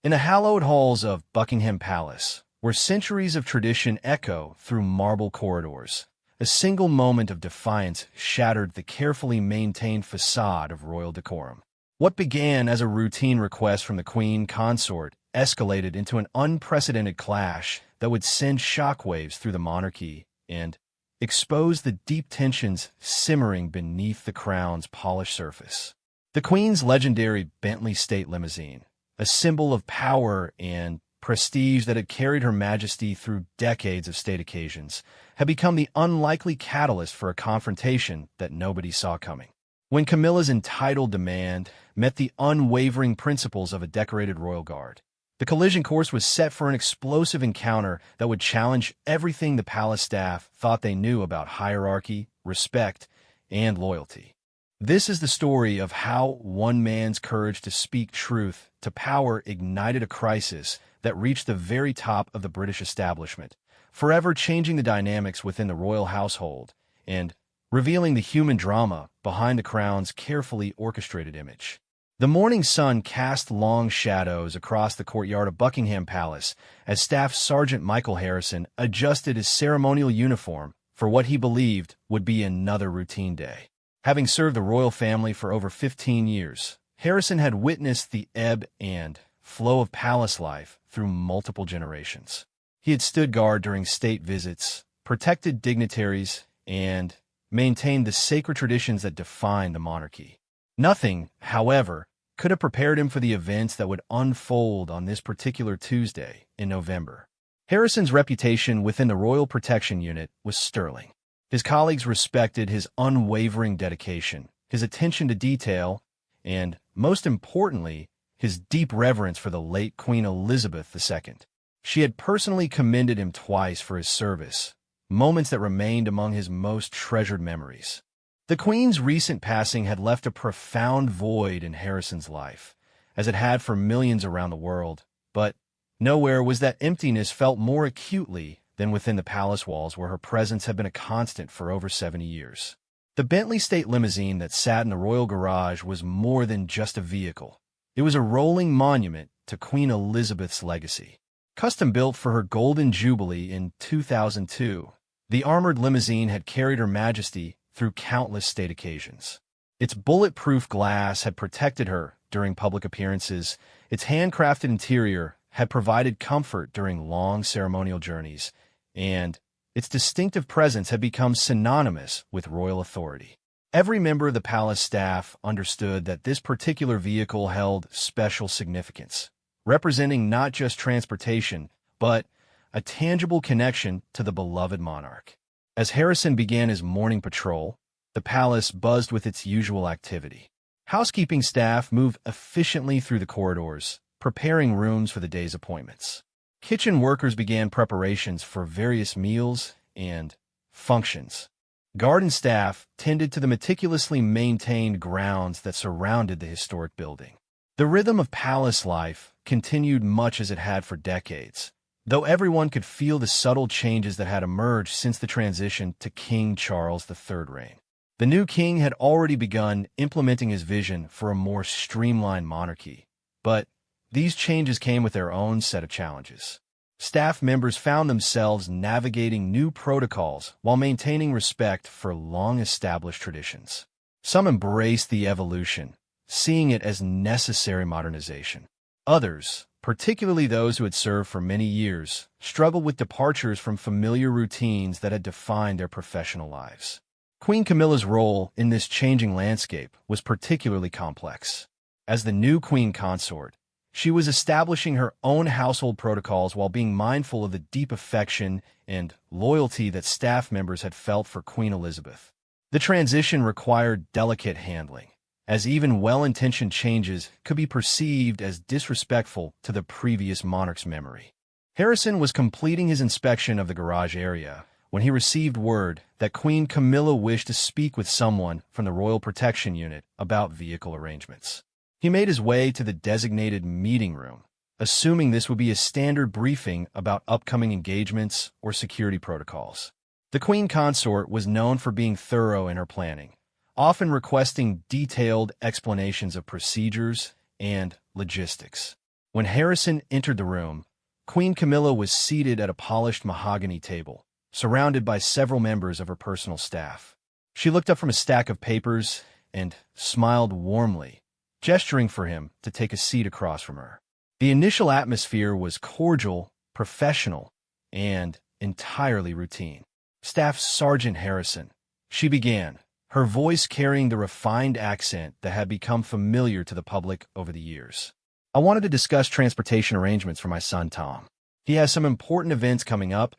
In the hallowed halls of Buckingham Palace, where centuries of tradition echo through marble corridors, a single moment of defiance shattered the carefully maintained facade of royal decorum. What began as a routine request from the Queen Consort escalated into an unprecedented clash that would send shockwaves through the monarchy and expose the deep tensions simmering beneath the crown's polished surface. The Queen's legendary Bentley State Limousine, a symbol of power and prestige that had carried Her Majesty through decades of state occasions, had become the unlikely catalyst for a confrontation that nobody saw coming. When Camilla's entitled demand met the unwavering principles of a decorated royal guard, the collision course was set for an explosive encounter that would challenge everything the palace staff thought they knew about hierarchy, respect, and loyalty. This is the story of how one man's courage to speak truth to power ignited a crisis that reached the very top of the British establishment, forever changing the dynamics within the royal household and revealing the human drama behind the crown's carefully orchestrated image. The morning sun cast long shadows across the courtyard of Buckingham Palace as Staff Sergeant Michael Harrison adjusted his ceremonial uniform for what he believed would be another routine day. Having served the royal family for over 15 years, Harrison had witnessed the ebb and flow of palace life through multiple generations. He had stood guard during state visits, protected dignitaries, and maintained the sacred traditions that defined the monarchy. Nothing, however, could have prepared him for the events that would unfold on this particular Tuesday in November. Harrison's reputation within the Royal Protection Unit was sterling. His colleagues respected his unwavering dedication, his attention to detail, and, most importantly, his deep reverence for the late Queen Elizabeth II. She had personally commended him twice for his service, moments that remained among his most treasured memories. The Queen's recent passing had left a profound void in Harrison's life, as it had for millions around the world, but nowhere was that emptiness felt more acutely than within the palace walls where her presence had been a constant for over 70 years. The Bentley State Limousine that sat in the royal garage was more than just a vehicle. It was a rolling monument to Queen Elizabeth's legacy. Custom-built for her Golden Jubilee in 2002, the armored limousine had carried Her Majesty through countless state occasions. Its bulletproof glass had protected her during public appearances, its handcrafted interior had provided comfort during long ceremonial journeys, and its distinctive presence had become synonymous with royal authority. Every member of the palace staff understood that this particular vehicle held special significance, representing not just transportation, but a tangible connection to the beloved monarch. As Harrison began his morning patrol, the palace buzzed with its usual activity. Housekeeping staff moved efficiently through the corridors, preparing rooms for the day's appointments. Kitchen workers began preparations for various meals and functions. Garden staff tended to the meticulously maintained grounds that surrounded the historic building. The rhythm of palace life continued much as it had for decades, though everyone could feel the subtle changes that had emerged since the transition to King Charles III's reign. The new king had already begun implementing his vision for a more streamlined monarchy, but these changes came with their own set of challenges. Staff members found themselves navigating new protocols while maintaining respect for long-established traditions. Some embraced the evolution, seeing it as necessary modernization. Others, particularly those who had served for many years, struggled with departures from familiar routines that had defined their professional lives. Queen Camilla's role in this changing landscape was particularly complex. As the new queen consort, she was establishing her own household protocols while being mindful of the deep affection and loyalty that staff members had felt for Queen Elizabeth. The transition required delicate handling, as even well-intentioned changes could be perceived as disrespectful to the previous monarch's memory. Harrison was completing his inspection of the garage area when he received word that Queen Camilla wished to speak with someone from the Royal Protection Unit about vehicle arrangements. He made his way to the designated meeting room, assuming this would be a standard briefing about upcoming engagements or security protocols. The Queen Consort was known for being thorough in her planning, often requesting detailed explanations of procedures and logistics. When Harrison entered the room, Queen Camilla was seated at a polished mahogany table, surrounded by several members of her personal staff. She looked up from a stack of papers and smiled warmly, gesturing for him to take a seat across from her. The initial atmosphere was cordial, professional, and entirely routine. Staff Sergeant Harrison, she began, her voice carrying the refined accent that had become familiar to the public over the years. I wanted to discuss transportation arrangements for my son Tom. He has some important events coming up,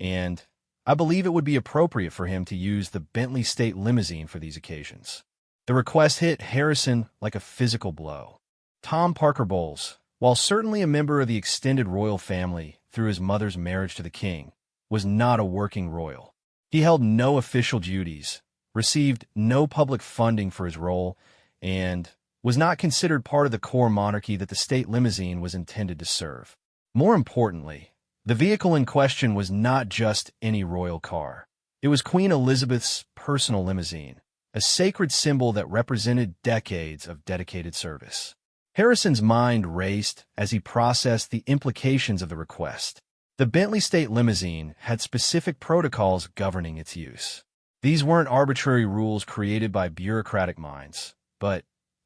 and I believe it would be appropriate for him to use the Bentley State Limousine for these occasions. The request hit Harrison like a physical blow. Tom Parker Bowles, while certainly a member of the extended royal family through his mother's marriage to the king, was not a working royal. He held no official duties, received no public funding for his role, and was not considered part of the core monarchy that the state limousine was intended to serve. More importantly, the vehicle in question was not just any royal car. It was Queen Elizabeth's personal limousine, a sacred symbol that represented decades of dedicated service. Harrison's mind raced as he processed the implications of the request. The Bentley State Limousine had specific protocols governing its use. These weren't arbitrary rules created by bureaucratic minds, but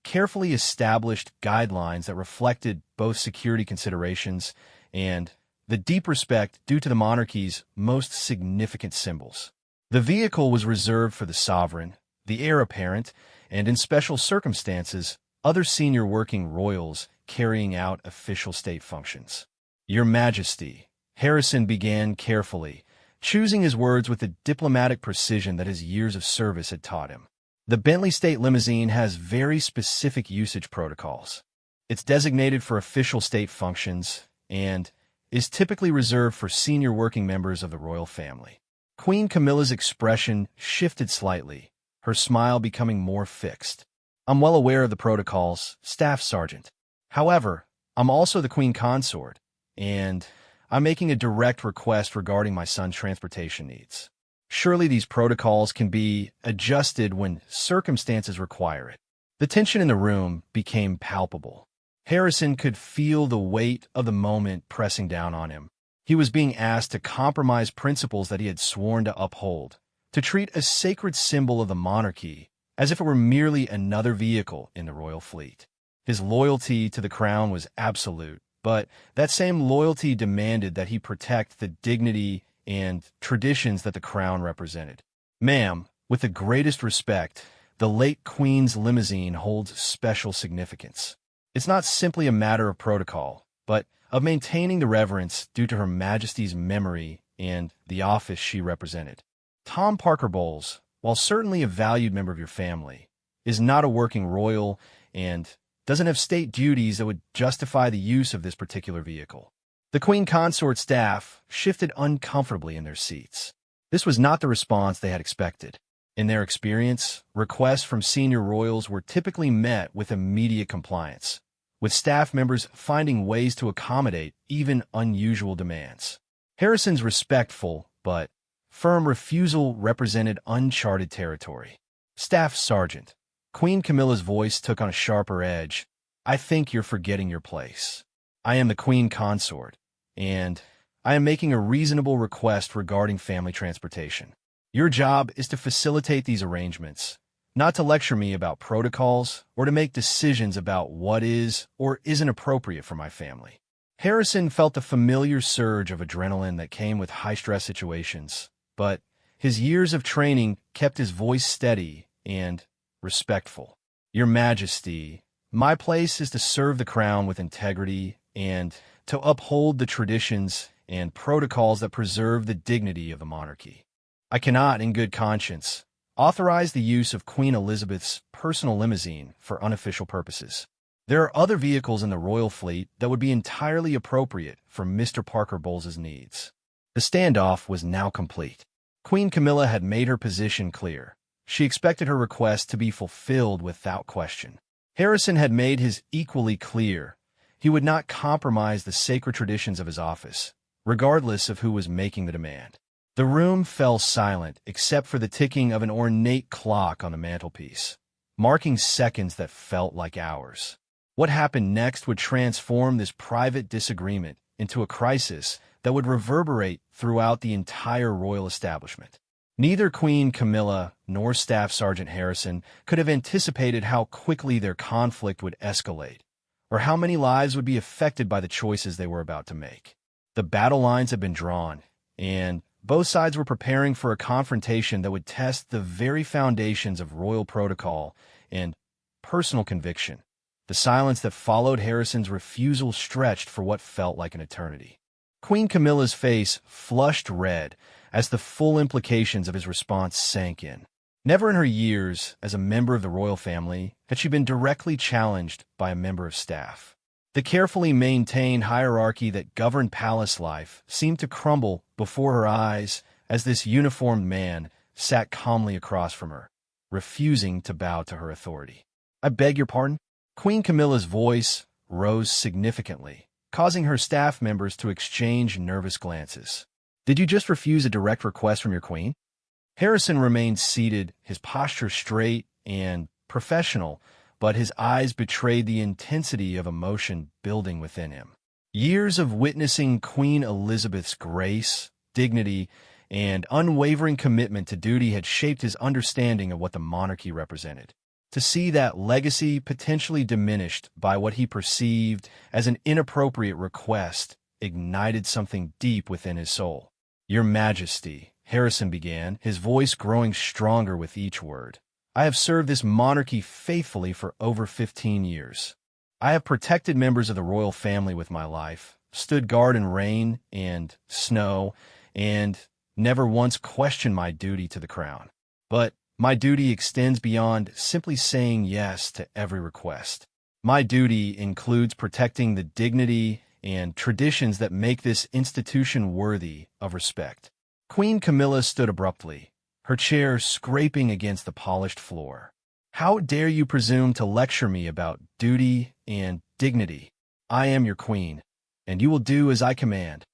carefully established guidelines that reflected both security considerations and the deep respect due to the monarchy's most significant symbols. The vehicle was reserved for the sovereign, the heir apparent, and in special circumstances, other senior working royals carrying out official state functions. Your Majesty, Harrison began carefully, choosing his words with the diplomatic precision that his years of service had taught him. The Bentley State Limousine has very specific usage protocols. It's designated for official state functions and is typically reserved for senior working members of the royal family. Queen Camilla's expression shifted slightly, her smile becoming more fixed. I'm well aware of the protocols, Staff Sergeant. However, I'm also the Queen Consort, and I'm making a direct request regarding my son's transportation needs. Surely these protocols can be adjusted when circumstances require it. The tension in the room became palpable. Harrison could feel the weight of the moment pressing down on him. He was being asked to compromise principles that he had sworn to uphold, to treat a sacred symbol of the monarchy as if it were merely another vehicle in the royal fleet. His loyalty to the crown was absolute, but that same loyalty demanded that he protect the dignity and traditions that the crown represented. Ma'am, with the greatest respect, the late Queen's limousine holds special significance. It's not simply a matter of protocol, but of maintaining the reverence due to Her Majesty's memory and the office she represented. Tom Parker Bowles, while certainly a valued member of your family, is not a working royal and doesn't have state duties that would justify the use of this particular vehicle. The Queen Consort staff shifted uncomfortably in their seats. This was not the response they had expected. In their experience, requests from senior royals were typically met with immediate compliance, with staff members finding ways to accommodate even unusual demands. Harrison's respectful but firm refusal represented uncharted territory. Staff Sergeant, Queen Camilla's voice took on a sharper edge. I think you're forgetting your place. I am the Queen Consort, and I am making a reasonable request regarding family transportation. Your job is to facilitate these arrangements, not to lecture me about protocols or to make decisions about what is or isn't appropriate for my family. Harrison felt the familiar surge of adrenaline that came with high-stress situations, but his years of training kept his voice steady and respectful. Your Majesty, my place is to serve the crown with integrity and to uphold the traditions and protocols that preserve the dignity of the monarchy. I cannot, in good conscience, authorize the use of Queen Elizabeth's personal limousine for unofficial purposes. There are other vehicles in the royal fleet that would be entirely appropriate for Mr. Parker Bowles' needs. The standoff was now complete. Queen Camilla had made her position clear. She expected her request to be fulfilled without question. Harrison had made his equally clear. He would not compromise the sacred traditions of his office, regardless of who was making the demand. The room fell silent except for the ticking of an ornate clock on the mantelpiece, marking seconds that felt like hours. What happened next would transform this private disagreement into a crisis that would reverberate throughout the entire royal establishment. Neither Queen Camilla nor Staff Sergeant Harrison could have anticipated how quickly their conflict would escalate, or how many lives would be affected by the choices they were about to make. The battle lines had been drawn, and both sides were preparing for a confrontation that would test the very foundations of royal protocol and personal conviction. The silence that followed Harrison's refusal stretched for what felt like an eternity. Queen Camilla's face flushed red as the full implications of his response sank in. Never in her years as a member of the royal family had she been directly challenged by a member of staff. The carefully maintained hierarchy that governed palace life seemed to crumble before her eyes as this uniformed man sat calmly across from her, refusing to bow to her authority. "I beg your pardon?" Queen Camilla's voice rose significantly, causing her staff members to exchange nervous glances. "Did you just refuse a direct request from your queen?" Harrison remained seated, his posture straight and professional, but his eyes betrayed the intensity of emotion building within him. Years of witnessing Queen Elizabeth's grace, dignity, and unwavering commitment to duty had shaped his understanding of what the monarchy represented. To see that legacy potentially diminished by what he perceived as an inappropriate request ignited something deep within his soul. "Your Majesty," Harrison began, his voice growing stronger with each word, "I have served this monarchy faithfully for over 15 years. I have protected members of the royal family with my life, stood guard in rain and snow, and never once questioned my duty to the crown. But my duty extends beyond simply saying yes to every request. My duty includes protecting the dignity and traditions that make this institution worthy of respect." Queen Camilla stood abruptly, her chair scraping against the polished floor. "How dare you presume to lecture me about duty and dignity? I am your queen, and you will do as I command."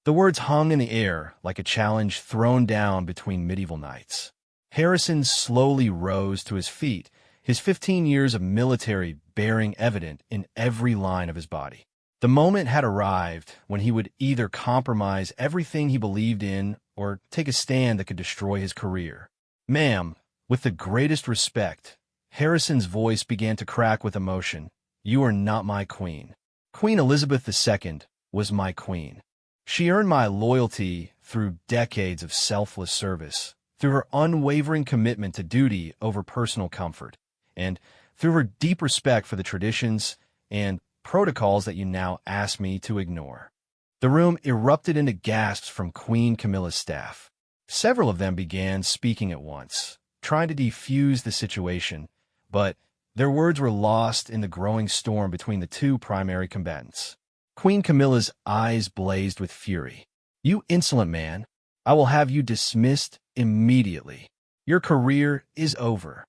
The words hung in the air like a challenge thrown down between medieval knights. Harrison slowly rose to his feet, his 15 years of military bearing evident in every line of his body. The moment had arrived when he would either compromise everything he believed in or take a stand that could destroy his career. "Ma'am, with the greatest respect," Harrison's voice began to crack with emotion, "you are not my queen. Queen Elizabeth II was my queen. She earned my loyalty through decades of selfless service, through her unwavering commitment to duty over personal comfort, and through her deep respect for the traditions and protocols that you now ask me to ignore." The room erupted into gasps from Queen Camilla's staff. Several of them began speaking at once, trying to defuse the situation, but their words were lost in the growing storm between the two primary combatants. Queen Camilla's eyes blazed with fury. "You insolent man! I will have you dismissed immediately. Your career is over."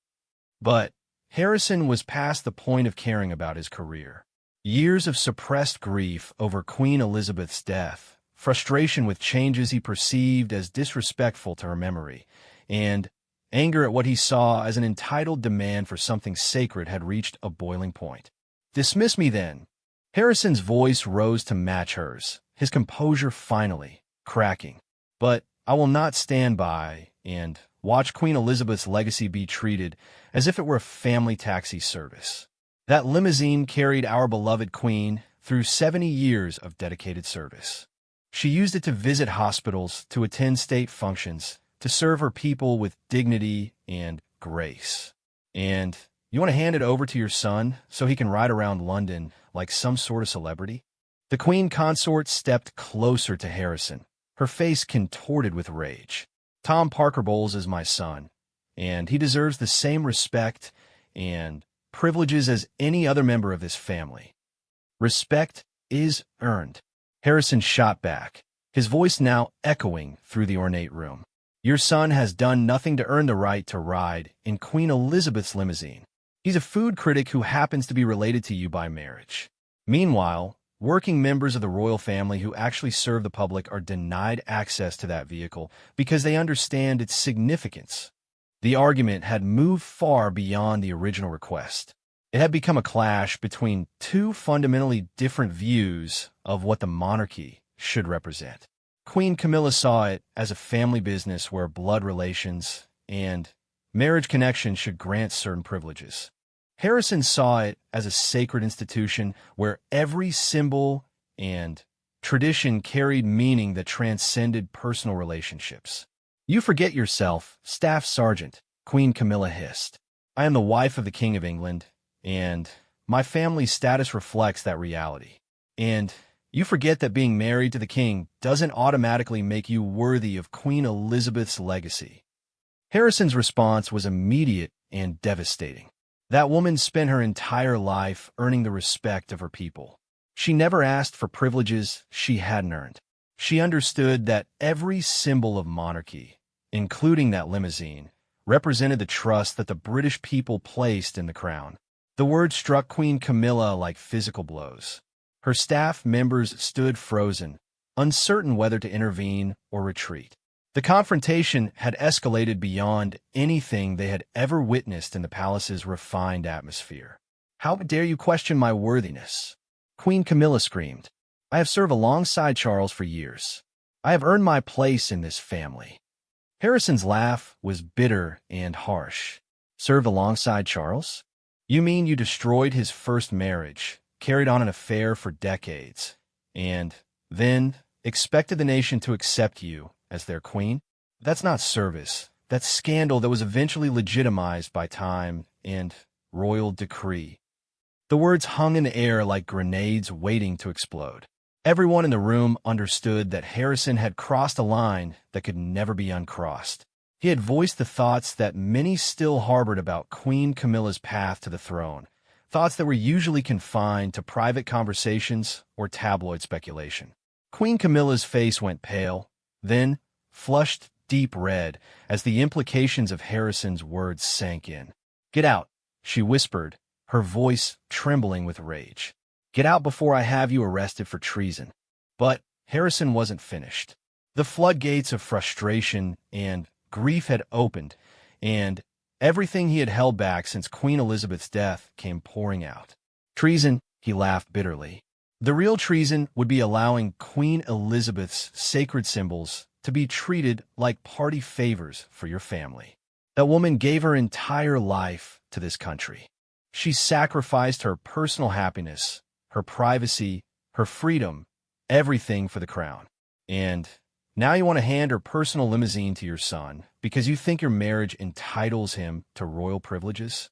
But Harrison was past the point of caring about his career. Years of suppressed grief over Queen Elizabeth's death, frustration with changes he perceived as disrespectful to her memory, and anger at what he saw as an entitled demand for something sacred had reached a boiling point. "Dismiss me then." Harrison's voice rose to match hers, his composure finally cracking. "But I will not stand by and watch Queen Elizabeth's legacy be treated as if it were a family taxi service. That limousine carried our beloved queen through 70 years of dedicated service. She used it to visit hospitals, to attend state functions, to serve her people with dignity and grace. And you want to hand it over to your son so he can ride around London like some sort of celebrity?" The queen consort stepped closer to Harrison, her face contorted with rage. "Tom Parker Bowles is my son, and he deserves the same respect and privileges as any other member of this family. Respect is earned." Harrison shot back, his voice now echoing through the ornate room. "Your son has done nothing to earn the right to ride in Queen Elizabeth's limousine. He's a food critic who happens to be related to you by marriage. Meanwhile, working members of the royal family who actually serve the public are denied access to that vehicle because they understand its significance." The argument had moved far beyond the original request. It had become a clash between two fundamentally different views of what the monarchy should represent. Queen Camilla saw it as a family business where blood relations and marriage connections should grant certain privileges. Harrison saw it as a sacred institution where every symbol and tradition carried meaning that transcended personal relationships. "You forget yourself, Staff Sergeant," Queen Camilla hissed. "I am the wife of the King of England, and my family's status reflects that reality. And you forget that being married to the king doesn't automatically make you worthy of Queen Elizabeth's legacy." Harrison's response was immediate and devastating. That woman spent her entire life earning the respect of her people. She never asked for privileges she hadn't earned. She understood that every symbol of monarchy, including that limousine, represented the trust that the British people placed in the crown. The words struck Queen Camilla like physical blows. Her staff members stood frozen, uncertain whether to intervene or retreat. The confrontation had escalated beyond anything they had ever witnessed in the palace's refined atmosphere. "How dare you question my worthiness?" Queen Camilla screamed. "I have served alongside Charles for years. I have earned my place in this family." Harrison's laugh was bitter and harsh. "Served alongside Charles? You mean you destroyed his first marriage, carried on an affair for decades, and then expected the nation to accept you as their queen? That's not service. That's scandal that was eventually legitimized by time and royal decree." The words hung in the air like grenades waiting to explode. Everyone in the room understood that Harrison had crossed a line that could never be uncrossed. He had voiced the thoughts that many still harbored about Queen Camilla's path to the throne, thoughts that were usually confined to private conversations or tabloid speculation. Queen Camilla's face went pale, then flushed deep red as the implications of Harrison's words sank in. "Get out," she whispered, her voice trembling with rage. "Get out before I have you arrested for treason." But Harrison wasn't finished. The floodgates of frustration and grief had opened, and everything he had held back since Queen Elizabeth's death came pouring out. "Treason," he laughed bitterly. "The real treason would be allowing Queen Elizabeth's sacred symbols to be treated like party favors for your family. That woman gave her entire life to this country. She sacrificed her personal happiness, her privacy, her freedom, everything for the crown. And now you want to hand her personal limousine to your son because you think your marriage entitles him to royal privileges?"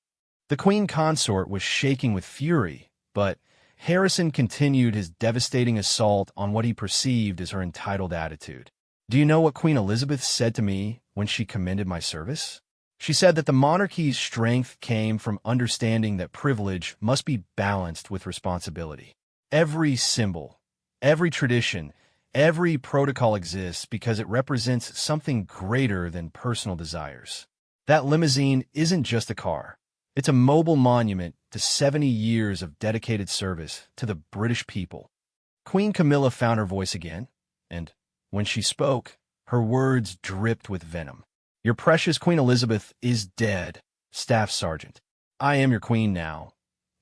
The queen consort was shaking with fury, but Harrison continued his devastating assault on what he perceived as her entitled attitude. "Do you know what Queen Elizabeth said to me when she commended my service? She said that the monarchy's strength came from understanding that privilege must be balanced with responsibility. Every symbol, every tradition, every protocol exists because it represents something greater than personal desires. That limousine isn't just a car. It's a mobile monument to 70 years of dedicated service to the British people." Queen Camilla found her voice again, and when she spoke, her words dripped with venom. "Your precious Queen Elizabeth is dead, Staff Sergeant. I am your queen now,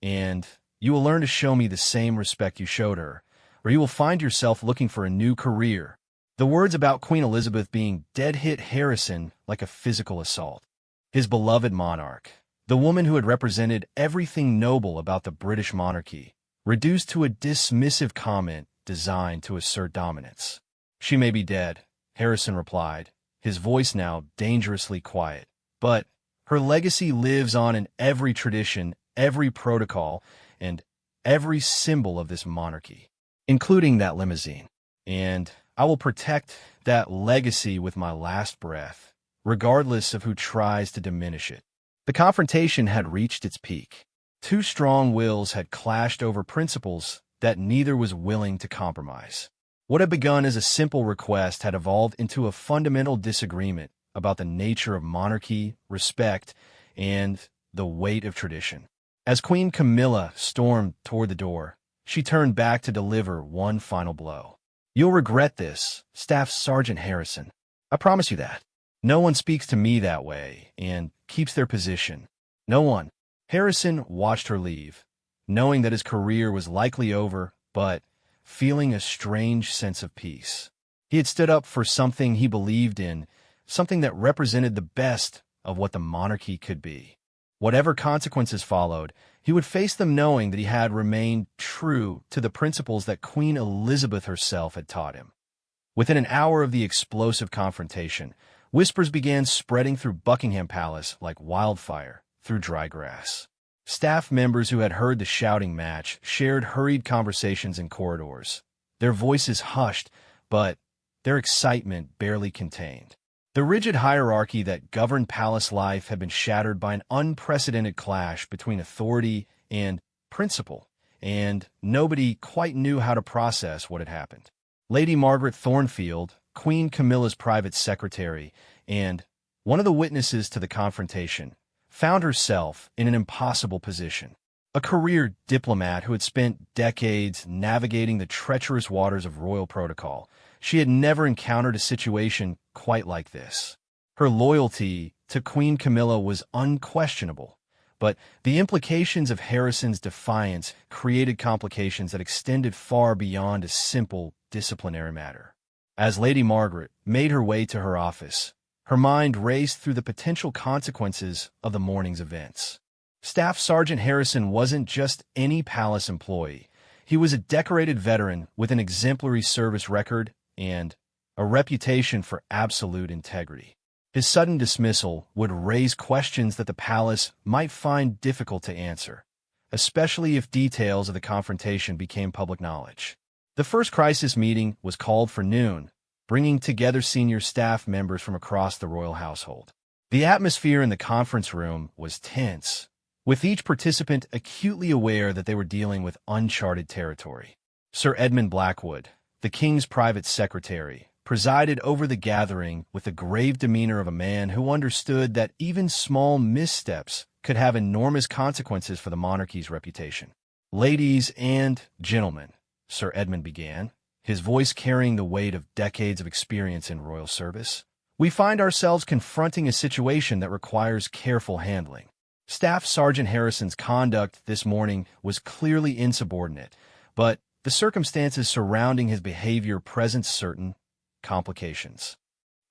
and you will learn to show me the same respect you showed her, or you will find yourself looking for a new career." The words about Queen Elizabeth being dead hit Harrison like a physical assault. His beloved monarch, the woman who had represented everything noble about the British monarchy, reduced to a dismissive comment designed to assert dominance. "She may be dead," Harrison replied, his voice now dangerously quiet. "But her legacy lives on in every tradition, every protocol, and every symbol of this monarchy, including that limousine. And I will protect that legacy with my last breath, regardless of who tries to diminish it." The confrontation had reached its peak. Two strong wills had clashed over principles that neither was willing to compromise. What had begun as a simple request had evolved into a fundamental disagreement about the nature of monarchy, respect, and the weight of tradition. As Queen Camilla stormed toward the door, she turned back to deliver one final blow. "You'll regret this, Staff Sergeant Harrison. I promise you that. No one speaks to me that way and keeps their position. No one. Harrison watched her leave, knowing that his career was likely over, but feeling a strange sense of peace. He had stood up for something he believed in, something that represented the best of what the monarchy could be. Whatever consequences followed, he would face them knowing that he had remained true to the principles that Queen Elizabeth herself had taught him. Within an hour of the explosive confrontation, whispers began spreading through Buckingham Palace like wildfire through dry grass. Staff members who had heard the shouting match shared hurried conversations in corridors, their voices hushed, but their excitement barely contained. The rigid hierarchy that governed palace life had been shattered by an unprecedented clash between authority and principle, and nobody quite knew how to process what had happened. Lady Margaret Thornfield, Queen Camilla's private secretary, and one of the witnesses to the confrontation, found herself in an impossible position. A career diplomat who had spent decades navigating the treacherous waters of royal protocol, she had never encountered a situation quite like this. Her loyalty to Queen Camilla was unquestionable, but the implications of Harrison's defiance created complications that extended far beyond a simple disciplinary matter. As Lady Margaret made her way to her office, her mind raced through the potential consequences of the morning's events. Staff Sergeant Harrison wasn't just any palace employee. He was a decorated veteran with an exemplary service record and a reputation for absolute integrity. His sudden dismissal would raise questions that the palace might find difficult to answer, especially if details of the confrontation became public knowledge. The first crisis meeting was called for noon, bringing together senior staff members from across the royal household. The atmosphere in the conference room was tense, with each participant acutely aware that they were dealing with uncharted territory. Sir Edmund Blackwood, the king's private secretary, presided over the gathering with the grave demeanor of a man who understood that even small missteps could have enormous consequences for the monarchy's reputation. "Ladies and gentlemen," Sir Edmund began, his voice carrying the weight of decades of experience in royal service, "we find ourselves confronting a situation that requires careful handling. Staff Sergeant Harrison's conduct this morning was clearly insubordinate, but the circumstances surrounding his behavior present certain complications."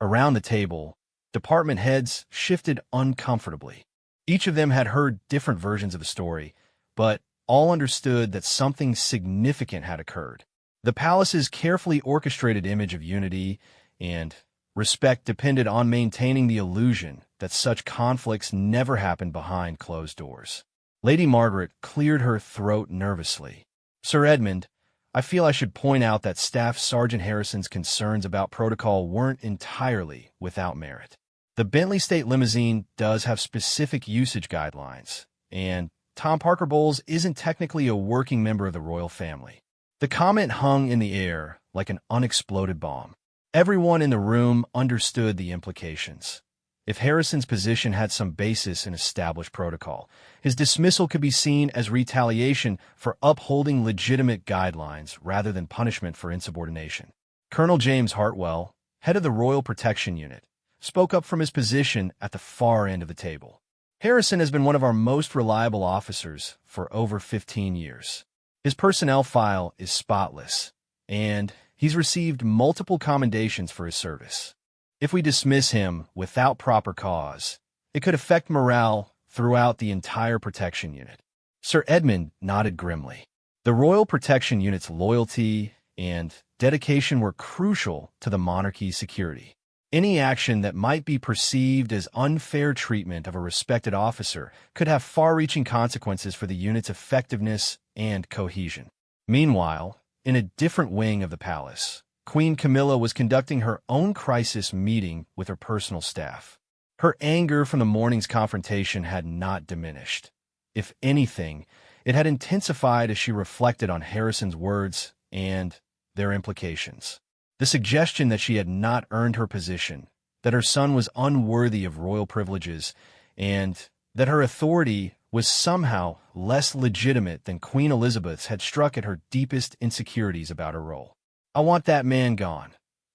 Around the table, department heads shifted uncomfortably. Each of them had heard different versions of the story, but all understood that something significant had occurred. The palace's carefully orchestrated image of unity and respect depended on maintaining the illusion that such conflicts never happened behind closed doors. Lady Margaret cleared her throat nervously. "Sir Edmund, I feel I should point out that Staff Sergeant Harrison's concerns about protocol weren't entirely without merit. The Bentley State Limousine does have specific usage guidelines, and Tom Parker Bowles isn't technically a working member of the royal family." The comment hung in the air like an unexploded bomb. Everyone in the room understood the implications. If Harrison's position had some basis in established protocol, his dismissal could be seen as retaliation for upholding legitimate guidelines rather than punishment for insubordination. Colonel James Hartwell, head of the Royal Protection Unit, spoke up from his position at the far end of the table. "Harrison has been one of our most reliable officers for over 15 years. His personnel file is spotless, and he's received multiple commendations for his service. If we dismiss him without proper cause, it could affect morale throughout the entire protection unit." Sir Edmund nodded grimly. The Royal Protection Unit's loyalty and dedication were crucial to the monarchy's security. Any action that might be perceived as unfair treatment of a respected officer could have far-reaching consequences for the unit's effectiveness and cohesion. Meanwhile, in a different wing of the palace, Queen Camilla was conducting her own crisis meeting with her personal staff. Her anger from the morning's confrontation had not diminished. If anything, it had intensified as she reflected on Harrison's words and their implications. The suggestion that she had not earned her position, that her son was unworthy of royal privileges, and that her authority was somehow less legitimate than Queen Elizabeth's had struck at her deepest insecurities about her role. "I want that man gone,"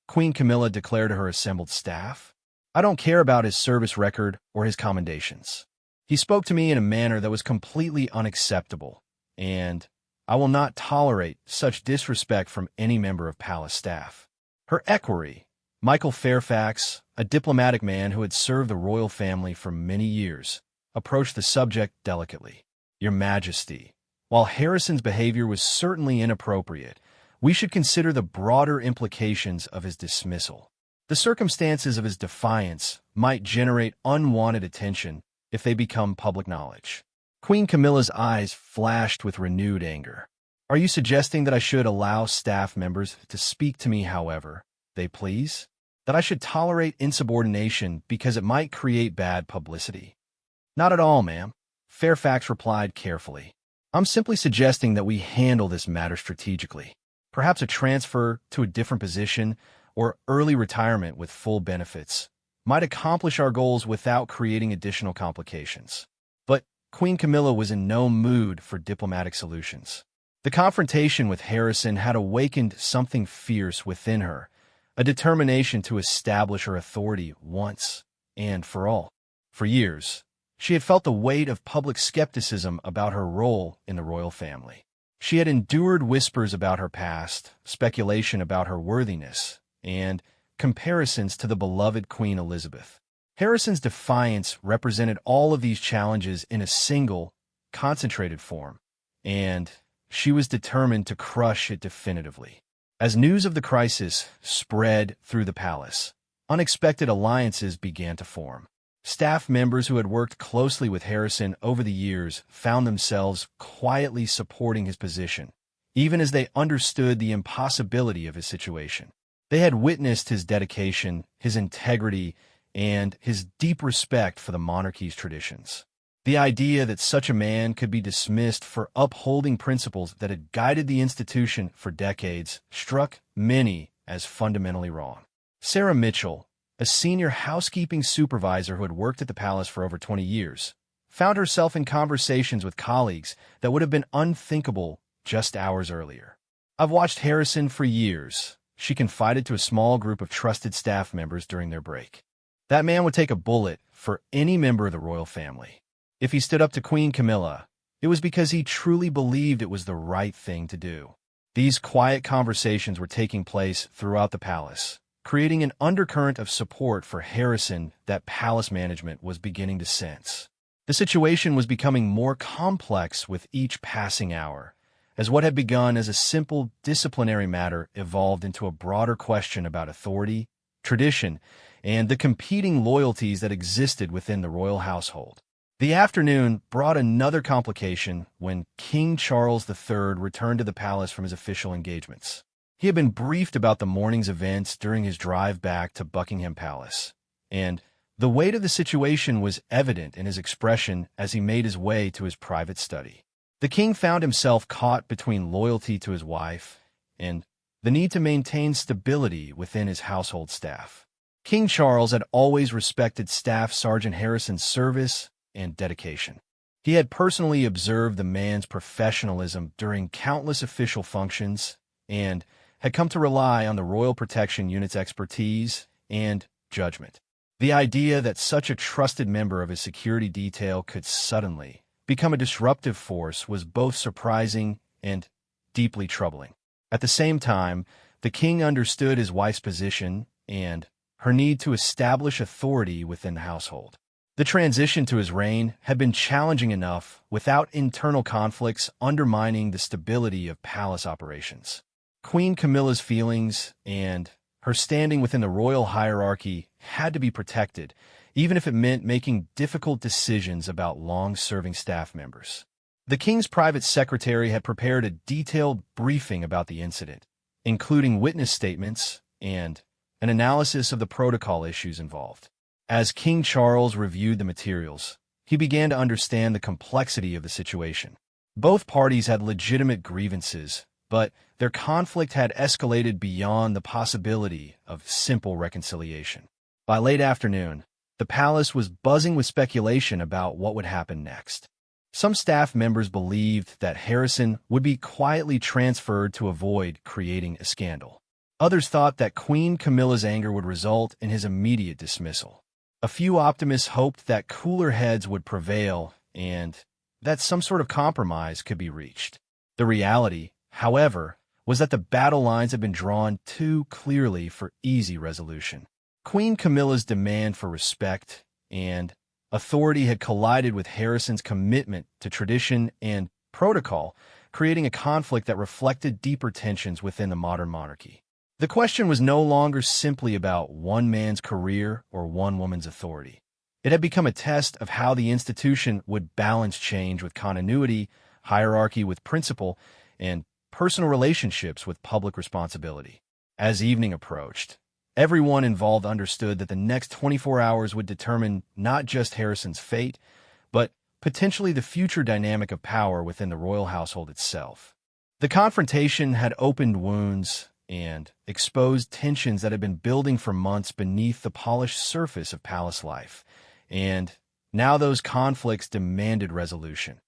Queen Camilla declared to her assembled staff. "I don't care about his service record or his commendations. He spoke to me in a manner that was completely unacceptable, and I will not tolerate such disrespect from any member of palace staff. Her equerry, Michael Fairfax, a diplomatic man who had served the royal family for many years, approached the subject delicately. Your Majesty, while Harrison's behavior was certainly inappropriate, we should consider the broader implications of his dismissal. The circumstances of his defiance might generate unwanted attention if they become public knowledge. Queen Camilla's eyes flashed with renewed anger. Are you suggesting that I should allow staff members to speak to me however they please? That I should tolerate insubordination because it might create bad publicity? Not at all, ma'am, Fairfax replied carefully. I'm simply suggesting that we handle this matter strategically. Perhaps a transfer to a different position or early retirement with full benefits might accomplish our goals without creating additional complications. But Queen Camilla was in no mood for diplomatic solutions. The confrontation with Harrison had awakened something fierce within her, a determination to establish her authority once and for all. For years, she had felt the weight of public skepticism about her role in the royal family. She had endured whispers about her past, speculation about her worthiness, and comparisons to the beloved Queen Elizabeth. Harrison's defiance represented all of these challenges in a single, concentrated form, and she was determined to crush it definitively. As news of the crisis spread through the palace, unexpected alliances began to form. Staff members who had worked closely with Harrison over the years found themselves quietly supporting his position, even as they understood the impossibility of his situation. They had witnessed his dedication, his integrity, and his deep respect for the monarchy's traditions. The idea that such a man could be dismissed for upholding principles that had guided the institution for decades struck many as fundamentally wrong. Sarah Mitchell, a senior housekeeping supervisor who had worked at the palace for over 20 years, found herself in conversations with colleagues that would have been unthinkable just hours earlier. I've watched Harrison for years, she confided to a small group of trusted staff members during their break. That man would take a bullet for any member of the royal family. If he stood up to Queen Camilla, it was because he truly believed it was the right thing to do. These quiet conversations were taking place throughout the palace, creating an undercurrent of support for Harrison that palace management was beginning to sense. The situation was becoming more complex with each passing hour, as what had begun as a simple disciplinary matter evolved into a broader question about authority, tradition, and the competing loyalties that existed within the royal household. The afternoon brought another complication when King Charles III returned to the palace from his official engagements. He had been briefed about the morning's events during his drive back to Buckingham Palace, and the weight of the situation was evident in his expression as he made his way to his private study. The king found himself caught between loyalty to his wife and the need to maintain stability within his household staff. King Charles had always respected Staff Sergeant Harrison's service and dedication. He had personally observed the man's professionalism during countless official functions and had come to rely on the Royal Protection Unit's expertise and judgment. The idea that such a trusted member of his security detail could suddenly become a disruptive force was both surprising and deeply troubling. At the same time, the king understood his wife's position and her need to establish authority within the household. The transition to his reign had been challenging enough without internal conflicts undermining the stability of palace operations. Queen Camilla's feelings and her standing within the royal hierarchy had to be protected, even if it meant making difficult decisions about long-serving staff members. The king's private secretary had prepared a detailed briefing about the incident, including witness statements and an analysis of the protocol issues involved. As King Charles reviewed the materials, he began to understand the complexity of the situation. Both parties had legitimate grievances, but their conflict had escalated beyond the possibility of simple reconciliation. By late afternoon, the palace was buzzing with speculation about what would happen next. Some staff members believed that Harrison would be quietly transferred to avoid creating a scandal. Others thought that Queen Camilla's anger would result in his immediate dismissal. A few optimists hoped that cooler heads would prevail and that some sort of compromise could be reached. The reality, however, was that the battle lines had been drawn too clearly for easy resolution. Queen Camilla's demand for respect and authority had collided with Harrison's commitment to tradition and protocol, creating a conflict that reflected deeper tensions within the modern monarchy. The question was no longer simply about one man's career or one woman's authority. It had become a test of how the institution would balance change with continuity, hierarchy with principle, and personal relationships with public responsibility. As evening approached, everyone involved understood that the next 24 hours would determine not just Harrison's fate, but potentially the future dynamic of power within the royal household itself. The confrontation had opened wounds and exposed tensions that had been building for months beneath the polished surface of palace life, and now those conflicts demanded resolution.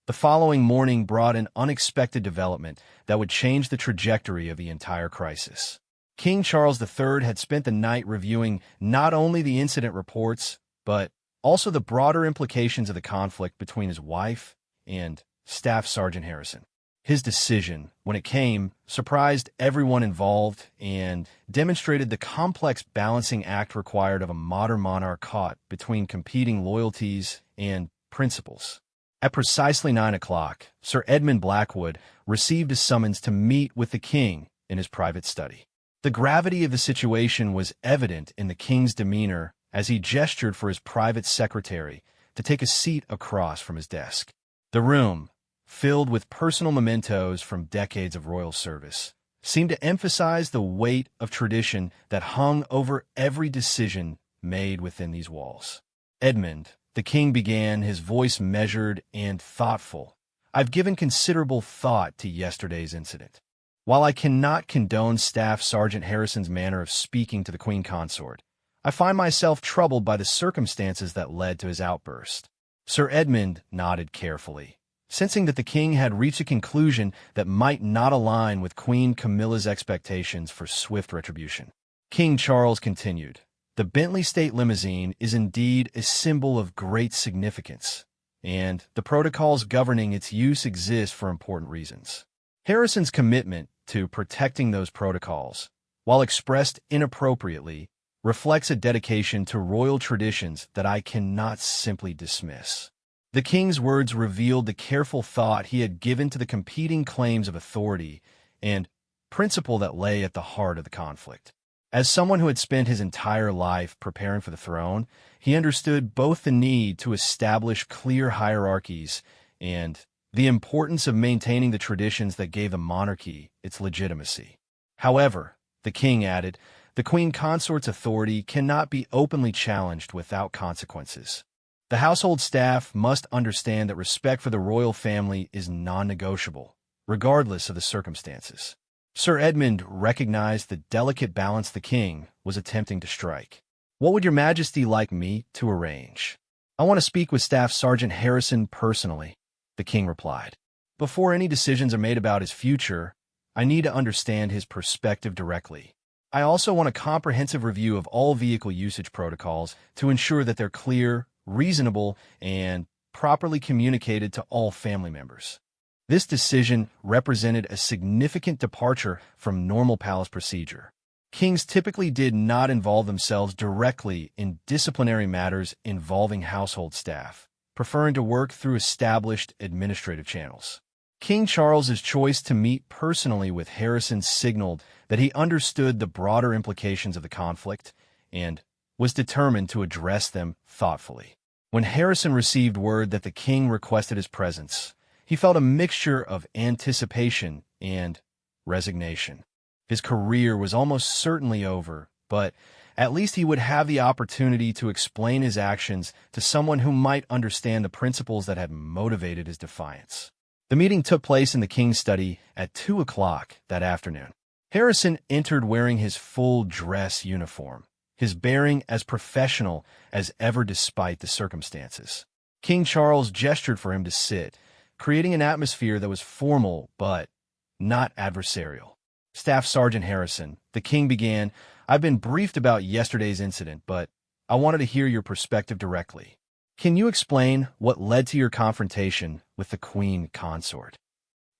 The following morning brought an unexpected development that would change the trajectory of the entire crisis. King Charles III had spent the night reviewing not only the incident reports, but also the broader implications of the conflict between his wife and Staff Sergeant Harrison. His decision, when it came, surprised everyone involved and demonstrated the complex balancing act required of a modern monarch caught between competing loyalties and principles. At precisely 9 o'clock, Sir Edmund Blackwood received a summons to meet with the king in his private study. The gravity of the situation was evident in the king's demeanor as he gestured for his private secretary to take a seat across from his desk. The room, filled with personal mementos from decades of royal service, seemed to emphasize the weight of tradition that hung over every decision made within these walls. Edmund, the king began, his voice measured and thoughtful. "I've given considerable thought to yesterday's incident. While I cannot condone Staff Sergeant Harrison's manner of speaking to the Queen Consort, I find myself troubled by the circumstances that led to his outburst." Sir Edmund nodded carefully, sensing that the king had reached a conclusion that might not align with Queen Camilla's expectations for swift retribution. King Charles continued, "The Bentley State Limousine is indeed a symbol of great significance, and the protocols governing its use exist for important reasons. Harrison's commitment to protecting those protocols, while expressed inappropriately, reflects a dedication to royal traditions that I cannot simply dismiss." The king's words revealed the careful thought he had given to the competing claims of authority and principle that lay at the heart of the conflict. As someone who had spent his entire life preparing for the throne, he understood both the need to establish clear hierarchies and the importance of maintaining the traditions that gave the monarchy its legitimacy. However, the king added, the Queen Consort's authority cannot be openly challenged without consequences. The household staff must understand that respect for the royal family is non-negotiable, regardless of the circumstances. Sir Edmund recognized the delicate balance the king was attempting to strike. "What would your majesty like me to arrange?" "I want to speak with Staff Sergeant Harrison personally," the king replied. "Before any decisions are made about his future, I need to understand his perspective directly. I also want a comprehensive review of all vehicle usage protocols to ensure that they're clear, reasonable, and properly communicated to all family members." This decision represented a significant departure from normal palace procedure. Kings typically did not involve themselves directly in disciplinary matters involving household staff, preferring to work through established administrative channels. King Charles's choice to meet personally with Harrison signaled that he understood the broader implications of the conflict and was determined to address them thoughtfully. When Harrison received word that the king requested his presence, he felt a mixture of anticipation and resignation. His career was almost certainly over, but at least he would have the opportunity to explain his actions to someone who might understand the principles that had motivated his defiance. The meeting took place in the king's study at 2 o'clock that afternoon. Harrison entered wearing his full dress uniform, his bearing as professional as ever despite the circumstances. King Charles gestured for him to sit, creating an atmosphere that was formal but not adversarial. "Staff Sergeant Harrison," the king began, "I've been briefed about yesterday's incident, but I wanted to hear your perspective directly. Can you explain what led to your confrontation with the Queen Consort?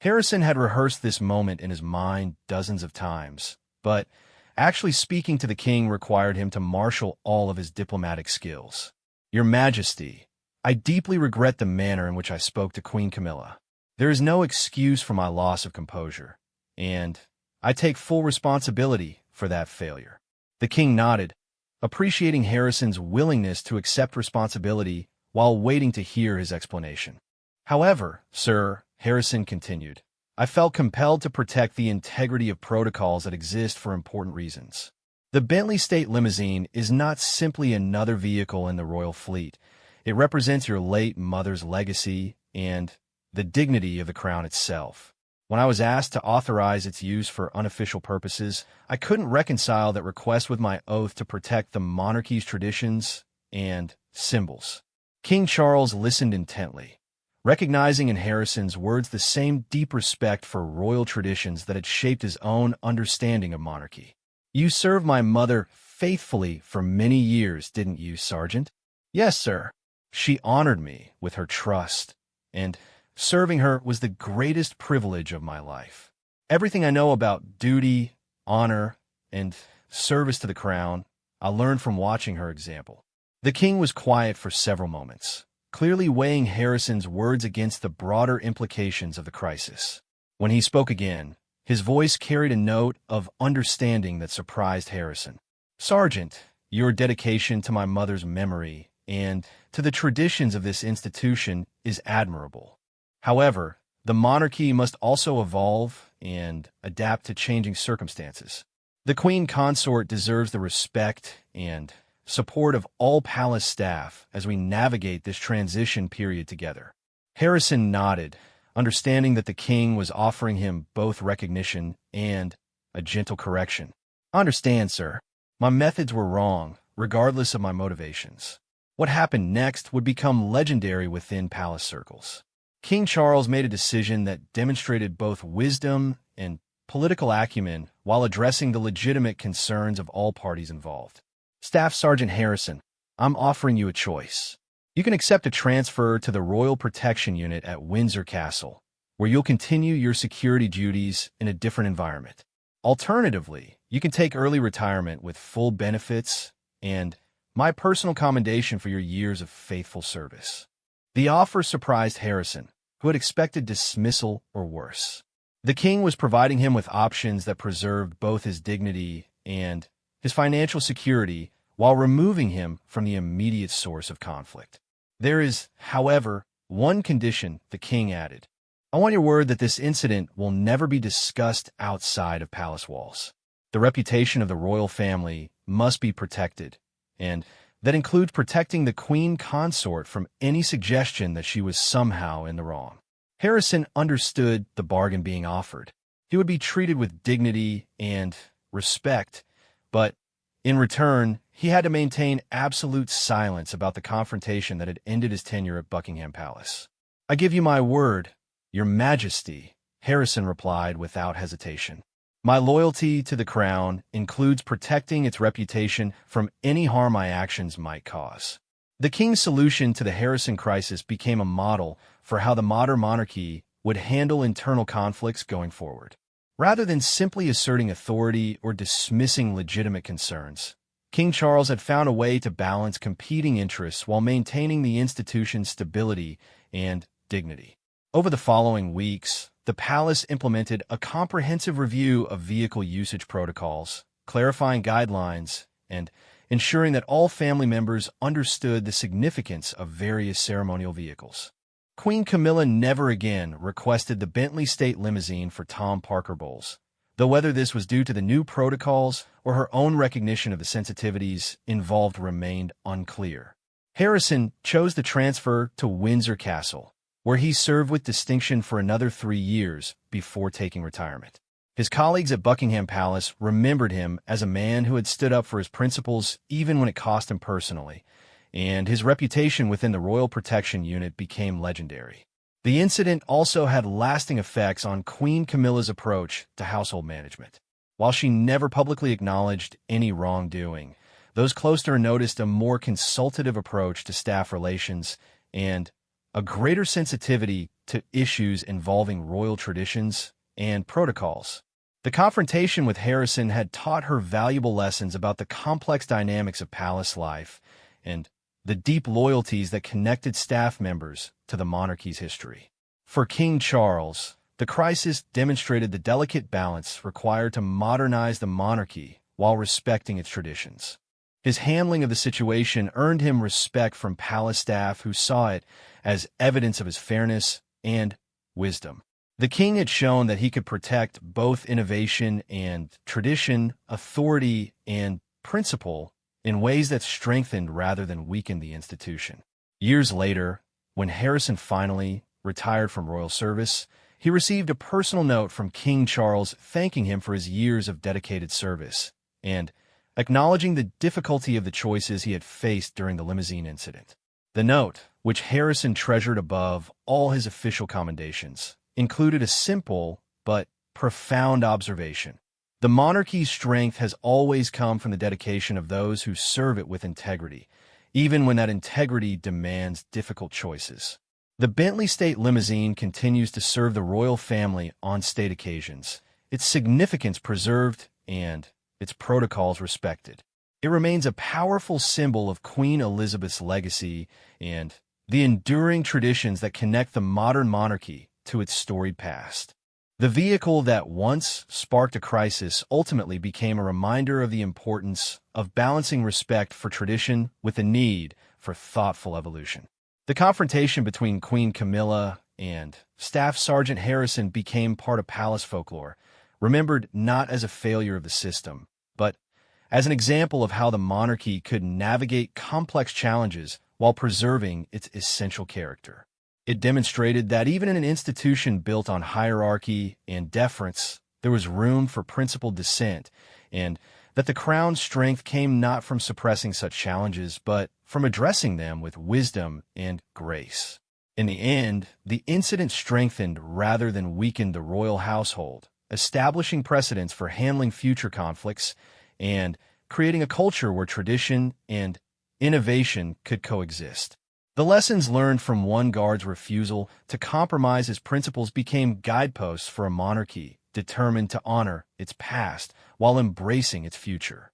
Harrison had rehearsed this moment in his mind dozens of times, but actually speaking to the king required him to marshal all of his diplomatic skills. Your Majesty, I deeply regret the manner in which I spoke to Queen Camilla. There is no excuse for my loss of composure, and I take full responsibility for that failure. The king nodded, appreciating Harrison's willingness to accept responsibility while waiting to hear his explanation. However, sir, Harrison continued, I felt compelled to protect the integrity of protocols that exist for important reasons. The Bentley State Limousine is not simply another vehicle in the royal fleet. It represents your late mother's legacy and the dignity of the crown itself. When I was asked to authorize its use for unofficial purposes, I couldn't reconcile that request with my oath to protect the monarchy's traditions and symbols. King Charles listened intently, recognizing in Harrison's words the same deep respect for royal traditions that had shaped his own understanding of monarchy. You served my mother faithfully for many years, didn't you, Sergeant? Yes, sir. She honored me with her trust, and serving her was the greatest privilege of my life. Everything I know about duty, honor, and service to the crown, I learned from watching her example. The king was quiet for several moments, clearly weighing Harrison's words against the broader implications of the crisis. When he spoke again, his voice carried a note of understanding that surprised Harrison. Sergeant, your dedication to my mother's memory and to the traditions of this institution is admirable. However, the monarchy must also evolve and adapt to changing circumstances. The Queen Consort deserves the respect and support of all palace staff as we navigate this transition period together. Harrison nodded, understanding that the king was offering him both recognition and a gentle correction. I understand, sir. My methods were wrong, regardless of my motivations. What happened next would become legendary within palace circles. King Charles made a decision that demonstrated both wisdom and political acumen while addressing the legitimate concerns of all parties involved. Staff Sergeant Harrison, I'm offering you a choice. You can accept a transfer to the Royal Protection Unit at Windsor Castle, where you'll continue your security duties in a different environment. Alternatively, you can take early retirement with full benefits and my personal commendation for your years of faithful service. The offer surprised Harrison, who had expected dismissal or worse. The king was providing him with options that preserved both his dignity and his financial security while removing him from the immediate source of conflict. There is, however, one condition, the king added. I want your word that this incident will never be discussed outside of palace walls. The reputation of the royal family must be protected, and that includes protecting the Queen Consort from any suggestion that she was somehow in the wrong. Harrison understood the bargain being offered. He would be treated with dignity and respect, but in return, he had to maintain absolute silence about the confrontation that had ended his tenure at Buckingham Palace. I give you my word, Your Majesty, Harrison replied without hesitation. My loyalty to the crown includes protecting its reputation from any harm my actions might cause. The king's solution to the Harrison crisis became a model for how the modern monarchy would handle internal conflicts going forward. Rather than simply asserting authority or dismissing legitimate concerns, King Charles had found a way to balance competing interests while maintaining the institution's stability and dignity. Over the following weeks, the palace implemented a comprehensive review of vehicle usage protocols, clarifying guidelines, and ensuring that all family members understood the significance of various ceremonial vehicles. Queen Camilla never again requested the Bentley State Limousine for Tom Parker Bowles, though whether this was due to the new protocols or her own recognition of the sensitivities involved remained unclear. Harrison chose the transfer to Windsor Castle, where he served with distinction for another 3 years before taking retirement. His colleagues at Buckingham Palace remembered him as a man who had stood up for his principles even when it cost him personally, and his reputation within the Royal Protection Unit became legendary. The incident also had lasting effects on Queen Camilla's approach to household management. While she never publicly acknowledged any wrongdoing, Those close to her noticed a more consultative approach to staff relations and a greater sensitivity to issues involving royal traditions and protocols. The confrontation with Harrison had taught her valuable lessons about the complex dynamics of palace life and the deep loyalties that connected staff members to the monarchy's history. For King Charles, the crisis demonstrated the delicate balance required to modernize the monarchy while respecting its traditions. His handling of the situation earned him respect from palace staff who saw it as evidence of his fairness and wisdom. The king had shown that he could protect both innovation and tradition, authority and principle in ways that strengthened rather than weakened the institution. Years later, when Harrison finally retired from royal service, he received a personal note from King Charles thanking him for his years of dedicated service and acknowledging the difficulty of the choices he had faced during the Limousine incident. The note, which Harrison treasured above all his official commendations, included a simple but profound observation. The monarchy's strength has always come from the dedication of those who serve it with integrity, even when that integrity demands difficult choices. The Bentley State Limousine continues to serve the royal family on state occasions, its significance preserved and its protocols respected. It remains a powerful symbol of Queen Elizabeth's legacy and the enduring traditions that connect the modern monarchy to its storied past. The vehicle that once sparked a crisis ultimately became a reminder of the importance of balancing respect for tradition with the need for thoughtful evolution. The confrontation between Queen Camilla and Staff Sergeant Harrison became part of palace folklore, remembered not as a failure of the system, but as an example of how the monarchy could navigate complex challenges while preserving its essential character. It demonstrated that even in an institution built on hierarchy and deference, there was room for principled dissent, and that the crown's strength came not from suppressing such challenges, but from addressing them with wisdom and grace. In the end, the incident strengthened rather than weakened the royal household, establishing precedents for handling future conflicts and creating a culture where tradition and innovation could coexist. The lessons learned from one guard's refusal to compromise his principles became guideposts for a monarchy determined to honor its past while embracing its future.